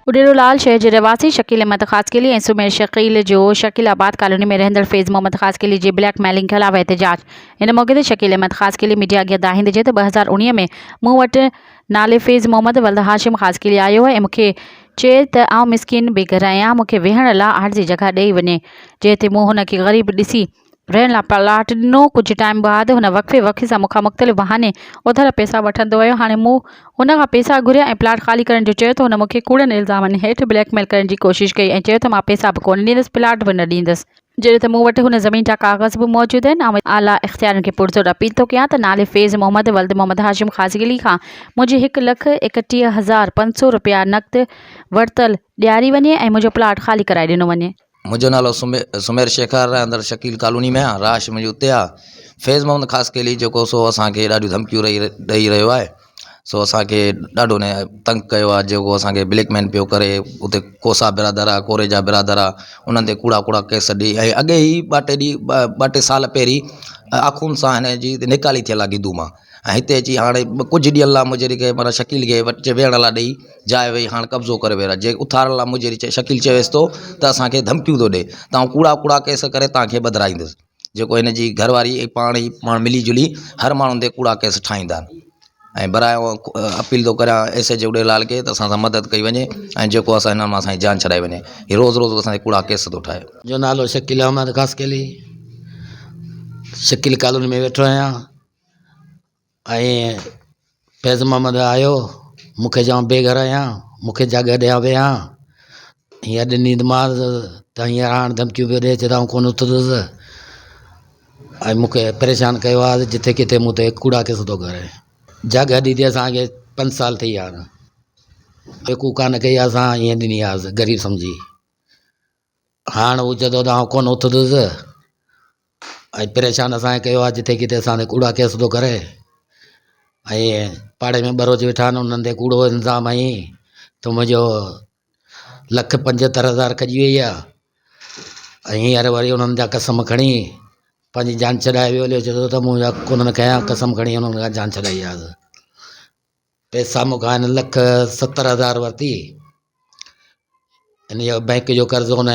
उडेरोलाल शहर जे रवासी शकील अहमद ख़ासकेली ऐं सुमेर शकील जो शकील आबाद कॉलोनी में रहंदड़ फैज़ मोहम्मद ख़ासकेली जे ब्लैकमेलिंग ख़िलाफ़ एहतजाज। इन मौक़े ते शकील अहमद ख़ासकेली मीडिया अॻियां दाहिंदे चयो त 2019 में मूं वटि नाले फैज़ मोहम्मद वल्द हाशिम ख़ासकेली आयो हो ऐं मूंखे चए त आउं मिसकिन बेघर आहियां, मूंखे वेहण लाइ हार जी जॻह ॾेई वञे, जंहिं ते मूं हुन खे ग़रीब ॾिसी रहण लाइ प्लाट ॾिनो। कुझु टाइम बाद हुन वक़फ़े सां मूंखां मुख़्तलिफ़ बहाने उधर पैसा वठंदो वियो। हाणे मूं हुन खां पैसा घुरिया ऐं प्लाट ख़ाली करण जो चयो त हुन मूंखे कूड़नि इल्ज़ामनि हेठि ब्लैकमेल करण जी कोशिशि कई ऐं चयो त मां पैसा बि कोन ॾींदसि, प्लाट बि न ॾींदसि, जॾहिं त मूं वटि हुन ज़मीन जा कागज़ बि मौजूदु आहिनि। ऐं आला इख़्तियारनि खे पुरज़ोर अपील थो कयां त नाले फैज़ मोहम्मद वल्द मोहम्मद हाशिम ख़ासकेली खां मुंहिंजे 1,31,500 रुपया नक़द वरितल ॾियारी वञे ऐं मुंहिंजो प्लाट ख़ाली कराए ॾिनो वञे। मुझो नालो सुमेर शेखर अंदर शकील कॉलोनी में आहे, राश मुंहिंजी उते आहे। फैज़ मोहम्मद ख़ासकेली जेको सो असांखे ॾाढियूं धमकियूं ॾेई रहियो आहे, सो असांखे ॾाढो ने तंग कयो आहे, जेको असांखे ब्लैकमेल पियो करे। उते कोसा बिरादर आहे, कोरेजा बिरादर आहे, उन्हनि ते कूड़ा केस ॾेई ऐं अॻे ई ॿ टे साल पहिरीं आख़ून सां हिन जी निकाली थियल आहे गिदू मां, ऐं हिते अची हाणे कुझु ॾींहंनि लाइ मुंहिंजे खे माना शकील खे वेहण लाइ ॾेई जाइ वेई हाणे कब्ज़ो करे वेही रहा। जे उथारण लाइ मुंहिंजे शकील चएसि थो त असांखे धमकियूं थो ॾिए, तव्हां कूड़ा केस करे तव्हांखे ॿधाईंदुसि। जेको हिन जी घरवारी पाण मिली जुली हर माण्हुनि ते कूड़ा केस ठाहींदा आहिनि। ऐं बराए अपील थो करियां एस.एच. उडेलाल खे त असां सां मदद कई वञे ऐं जेको असां हिन मां असांजी जान छॾाई वञे। हीउ रोज़ु असांखे कूड़ा केस थो ठाहे। जो नालो शकील अहमद ख़ासकेली, शकील कॉलोनी में वेठो आहियां ऐं फैज़ मोहम्मद आयो, मूंखे चऊं बेघर आहियां, मूंखे जॻह ॾियां वेहां, हीअं ॾिनीमांसि त हींअर हाणे धमकियूं पियो ॾिए, चए त कोन उथंदुसि ऐं मूंखे परेशान कयो आहे, जिथे किथे मूं ते कूड़ा केस थो करे। जॻह ॾिठी असांखे 5 साल थी विया, बेकू कान कई असां ईअं ॾिनी आहे ग़रीब सम्झी। हाणे हू चए थो त कोन उथंदुसि ऐं परेशान असांखे कयो आहे, जिथे किथे असां ते कूड़ा केस थो करे। ऐं पाड़े में ॿ रोज वेठा आहिनि, उन्हनि ते कूड़ो इल्ज़ाम आई त मुंहिंजो 1,75,000 खॼी वई आहे ऐं हींअर वरी उन्हनि जा कसम खणी पंहिंजी जान छॾाए वियो। चए थो त मुंहिंजा कोन कयां, कसम खणी उन्हनि खां जान छॾाई आहे। पैसा मूंखां 1,70,000 वरिती, इन जो बैंक जो कर्ज़ु हुन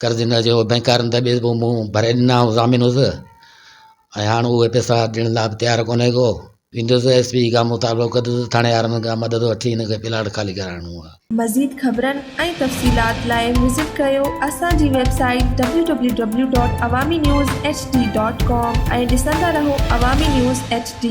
कर्ज़ हिन जो बैंकारनि दॿे पोइ मूं भरे ॾिना ज़ामीन हुअसि ऐं हाणे उहे पैसा ॾियण लाइ बि तयारु कोन्हे को। वेंदुसि एस.पी. खां मुतालबो कंदुसि, थाणेदारनि खां मदद वठी हिनखे प्लाट ख़ाली कराइणो आहे। मज़ीद ख़बरनि ऐं तफ़सीलात लाइ विज़िट कयो असांजी वेबसाइट www.awamiNewsHD.com ऐं ॾिसंदा रहो अवामी न्यूज़ HD।